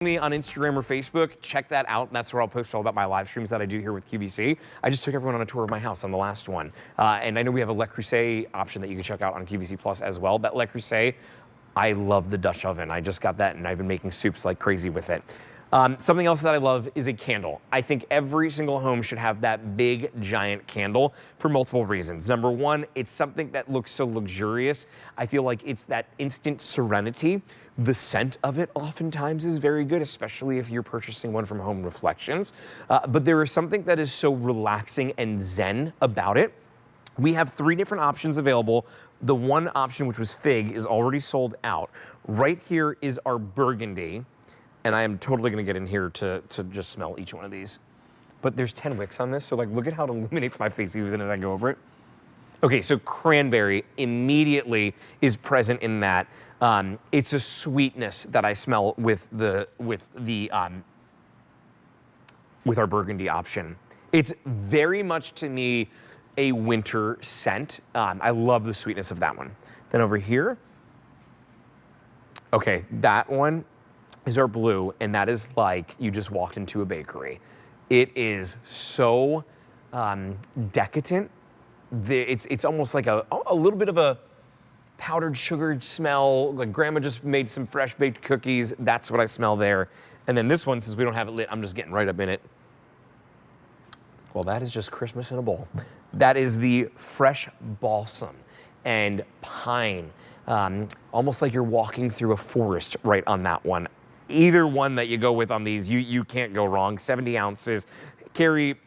me on Instagram or Facebook, check that out. That's where I'll post all about my live streams that I do here with QVC. I just took everyone on a tour of my house on the last one. And I know we have a Le Creuset option that you can check out on QVC Plus as well. That Le Creuset, I love the Dutch oven. I just got that and I've been making soups like crazy with it. Something else that I love is a candle. I think every single home should have that big, giant candle for multiple reasons. Number one, it's something that looks so luxurious. I feel like it's that instant serenity. The scent of it oftentimes is very good, especially if you're purchasing one from Home Reflections. But there is something that is so relaxing and zen about it. We have 3 different options available. The one option, which was fig, is already sold out. Right here is our burgundy. And I am totally gonna get in here to just smell each one of these. But there's 10 wicks on this, so like look at how it illuminates my face even as I go over it. Okay, so cranberry immediately is present in that. It's a sweetness that I smell with our burgundy option. It's very much to me a winter scent. I love the sweetness of that one. Then over here, okay, that one is our blue, and that is like you just walked into a bakery. It is so decadent. It's almost like a little bit of a powdered sugared smell, like grandma just made some fresh baked cookies. That's what I smell there. And then this one, since we don't have it lit, I'm just getting right up in it. Well, that is just Christmas in a bowl. That is the fresh balsam and pine. Almost like you're walking through a forest right on that one. Either one that you go with on these, you can't go wrong. 70 ounces. Carrie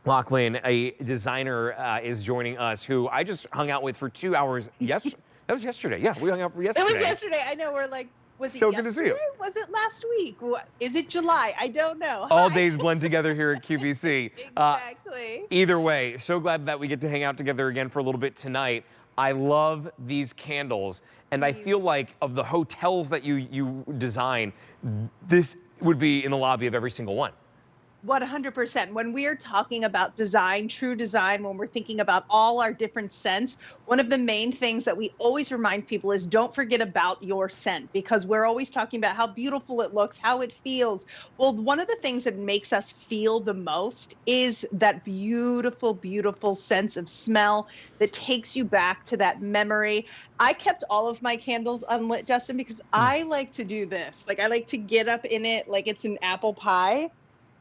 Lachlan, a designer, is joining us, who I just hung out with for 2 hours. Yes, that was yesterday. Yeah, we hung out for yesterday. It was yesterday. I know. We're like, was it so yesterday? Good to see you. Was it last week? Is it July? I don't know. All days blend together here at QVC. Exactly. Either way, so glad that we get to hang out together again for a little bit tonight. I love these candles, and I feel like of the hotels that you design, this would be in the lobby of every single one. 100%. When we are talking about design, true design, when we're thinking about all our different scents, one of the main things that we always remind people is don't forget about your scent, because we're always talking about how beautiful it looks, how it feels. Well, one of the things that makes us feel the most is that beautiful, beautiful sense of smell that takes you back to that memory. I kept all of my candles unlit, Justin, because I like to do this. Like, I like to get up in it like it's an apple pie,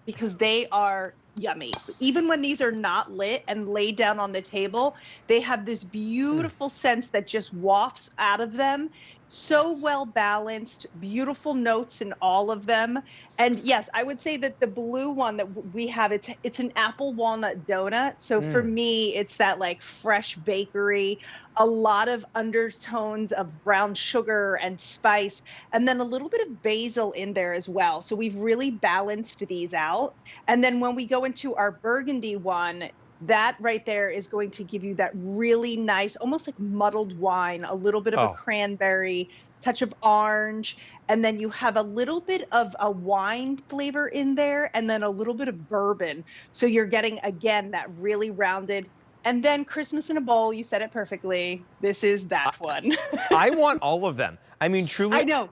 because they are yummy. Even when these are not lit and laid down on the table, they have this beautiful sense that just wafts out of them. So well balanced, beautiful notes in all of them. And yes, I would say that the blue one that we have, it's an apple walnut donut. So for me, it's that like fresh bakery, a lot of undertones of brown sugar and spice, and then a little bit of basil in there as well. So we've really balanced these out. And then when we go into our burgundy one, that right there is going to give you that really nice, almost like muddled wine, a little bit of a cranberry, touch of orange, and then you have a little bit of a wine flavor in there, and then a little bit of bourbon. So you're getting, again, that really rounded. And then Christmas in a bowl, you said it perfectly. This is that one. I want all of them. I mean, truly, I know.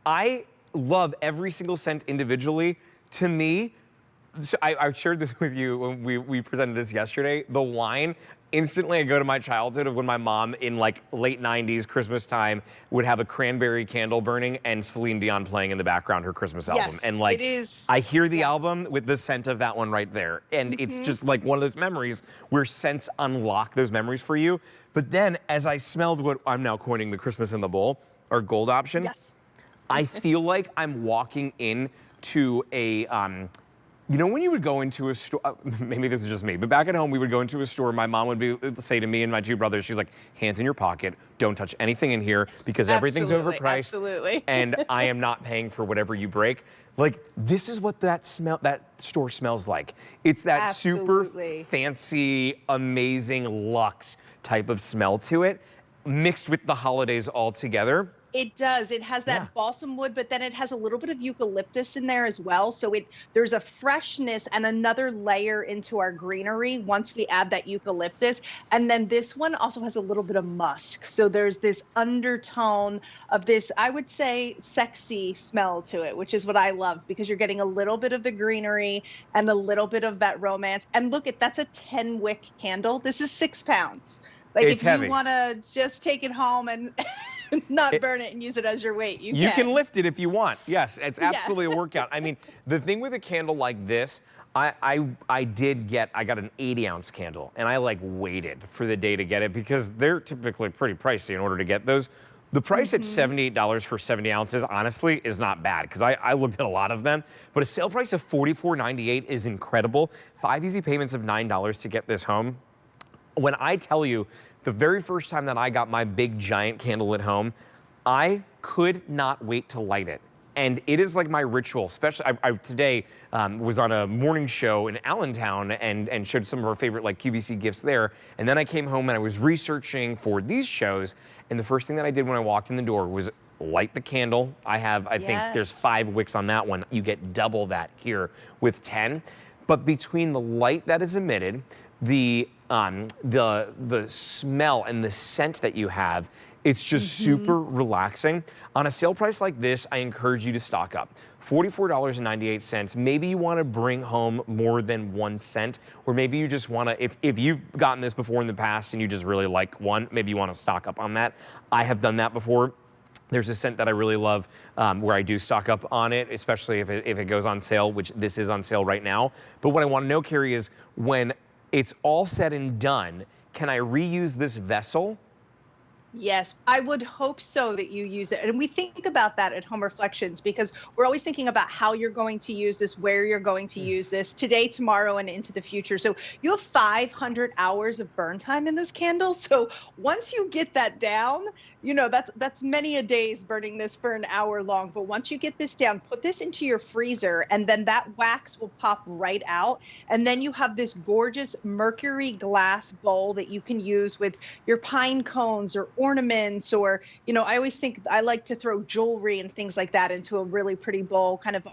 I love every single scent individually. To me, so I shared this with you when we presented this yesterday. The wine, instantly I go to my childhood of when my mom in like late 90s Christmas time would have a cranberry candle burning and Celine Dion playing in the background her Christmas album. Yes, and like, it is. I hear the album with the scent of that one right there. And it's just like one of those memories where scents unlock those memories for you. But then as I smelled what I'm now coining the Christmas in the bowl, our gold option, I feel like I'm walking into a, you know, when you would go into a store, maybe this is just me, but back at home, we would go into a store. My mom would say to me and my 2 brothers, she's like, hands in your pocket. Don't touch anything in here because everything's overpriced. Absolutely. And I am not paying for whatever you break. Like, this is what that store smells like. It's that super fancy, amazing luxe type of smell to it, mixed with the holidays all together. It does. It has Yeah. that balsam wood, but then it has a little bit of eucalyptus in there as well. So there's a freshness and another layer into our greenery once we add that eucalyptus. And then this one also has a little bit of musk. So there's this undertone of this, I would say, sexy smell to it, which is what I love because you're getting a little bit of the greenery and a little bit of that romance. And look, that's a 10 wick candle. This is 6 pounds. Like It's if you heavy. want to just take it home and not It, burn it and use it as your weight, you You can can. lift it if you want. Yes, it's Yeah. absolutely a workout. I mean, the thing with a candle like this, I got an 80-ounce candle, and I like waited for the day to get it because they're typically pretty pricey in order to get those. The price at $78 for 70 ounces, honestly, is not bad because I looked at a lot of them. But a sale price of $44.98 is incredible. 5 easy payments of $9 to get this home. When I tell you, the very first time that I got my big giant candle at home, I could not wait to light it. And it is like my ritual, especially I today was on a morning show in Allentown and showed some of our favorite like QVC gifts there. And then I came home and I was researching for these shows. And the first thing that I did when I walked in the door was light the candle. I think there's Yes. 5 wicks on that one. You get double that here with 10. But between the light that is emitted, the smell and the scent that you have, it's just super relaxing. On a sale price like this, I encourage you to stock up. $44.98. Maybe you want to bring home more than 1 scent, or maybe you just want to, if you've gotten this before in the past and you just really like one, maybe you want to stock up on that. I have done that before. There's a scent that I really love where I do stock up on it, especially if it goes on sale, which this is on sale right now. But what I want to know, Carrie, is when it's all said and done, can I reuse this vessel? Yes, I would hope so that you use it. And we think about that at Home Reflections because we're always thinking about how you're going to use this, where you're going to use this today, tomorrow, and into the future. So you have 500 hours of burn time in this candle. So once you get that down, that's many a days burning this for an hour long. But once you get this down, put this into your freezer, and then that wax will pop right out. And then you have this gorgeous mercury glass bowl that you can use with your pine cones or ornaments, or I always think I like to throw jewelry and things like that into a really pretty bowl kind of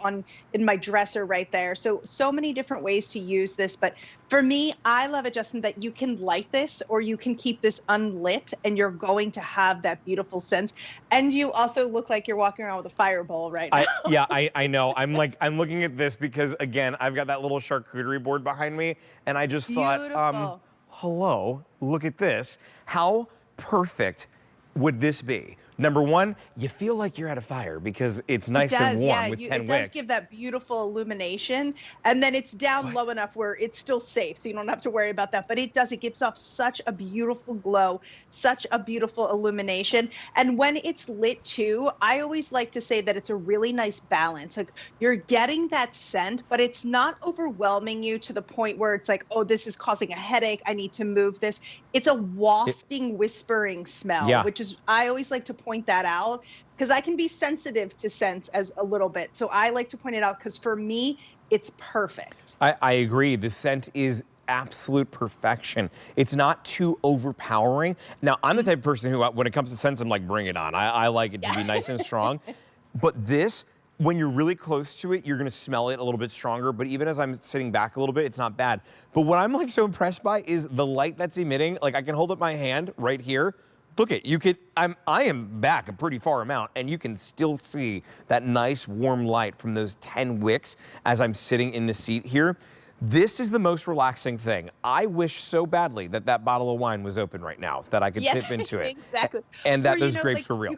in my dresser right there. So many different ways to use this. But for me, I love it, Justin, that you can light this or you can keep this unlit and you're going to have that beautiful sense. And you also look like you're walking around with a fire bowl right now. I know. I'm looking at this because again, I've got that little charcuterie board behind me, and I just thought, Beautiful. hello, look at this. How perfect would this be? Number one, you feel like you're at a fire because it's nice and warm with 10 it wicks. does give that beautiful illumination, and then it's down low enough where it's still safe, so you don't have to worry about that. But it gives off such a beautiful glow, such a beautiful illumination. And when it's lit too, I always like to say that it's a really nice balance. Like you're getting that scent, but it's not overwhelming you to the point where it's like, oh, this is causing a headache, I need to move this. It's a wafting, whispering smell, Yeah. which is, I always like to point that out because I can be sensitive to scents as a little bit. So I like to point it out because for me, it's perfect. I agree. The scent is absolute perfection. It's not too overpowering. Now, I'm the type of person who, when it comes to scents, I'm like, bring it on. I like it to be nice and strong. But this, when you're really close to it, you're gonna smell it a little bit stronger. But even as I'm sitting back a little bit, it's not bad. But what I'm like so impressed by is the light that's emitting. Like I can hold up my hand right here. Look at I am back a pretty far amount, and you can still see that nice warm light from those 10 wicks as I'm sitting in the seat here. This is the most relaxing thing. I wish so badly that that bottle of wine was open right now so that I could tip into it. Exactly. And that Or, those grapes were real.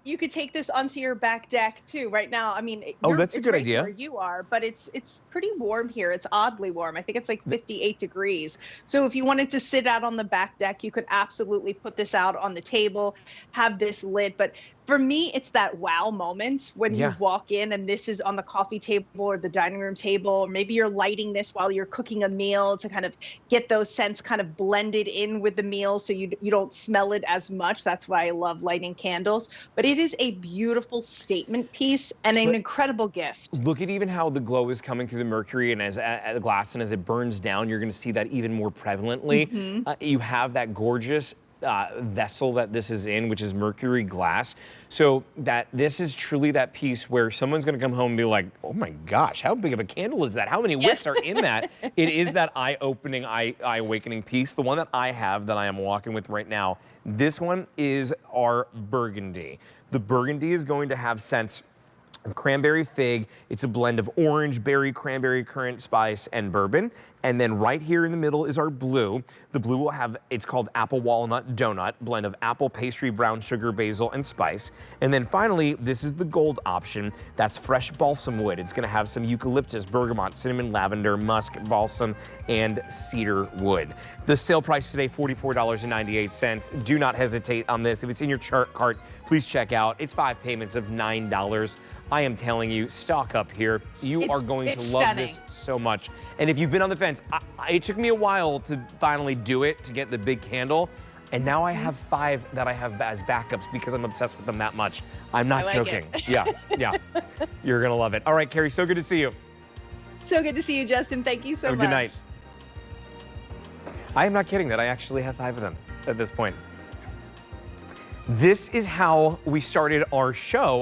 You could take this onto your back deck too. Right now, I mean, That's a it's good right idea. where you are, but it's pretty warm here. It's oddly warm. I think it's like 58 degrees. So if you wanted to sit out on the back deck, you could absolutely put this out on the table, have this lit. But for me, it's that wow moment when you walk in and this is on the coffee table or the dining room table, or maybe you're lighting this while you're cooking a meal to kind of get those scents kind of blended in with the meal so you don't smell it as much. That's why I love lighting candles. But it is a beautiful statement piece and an incredible gift. Look at even how the glow is coming through the mercury and as the glass, and as it burns down, you're going to see that even more prevalently. You have that gorgeous vessel that this is in, which is mercury glass. So that this is truly that piece where someone's gonna come home and be like, oh my gosh, how big of a candle is that? How many wicks are in that? It is that eye-opening, eye-awakening piece. The one that I have that I am walking with right now, this one is our burgundy. The burgundy is going to have scents of cranberry fig. It's a blend of orange, berry, cranberry, currant spice, and bourbon. And then right here in the middle is our blue. The blue will have, it's called apple walnut donut, blend of apple, pastry, brown sugar, basil, and spice. And then finally, this is the gold option. That's fresh balsam wood. It's gonna have some eucalyptus, bergamot, cinnamon, lavender, musk, balsam, and cedar wood. The sale price today, $44.98. Do not hesitate on this. If it's in your cart, please check out. It's 5 payments of $9. I am telling you, stock up here. You are going to love this so much. And if you've been on the fence, it took me a while to finally do it, to get the big candle. And now I have 5 that I have as backups because I'm obsessed with them that much. I'm not joking. Yeah. You're going to love it. All right, Carrie, so good to see you. So good to see you, Justin. Thank you so much. Good night. I am not kidding that I actually have 5 of them at this point. This is how we started our show.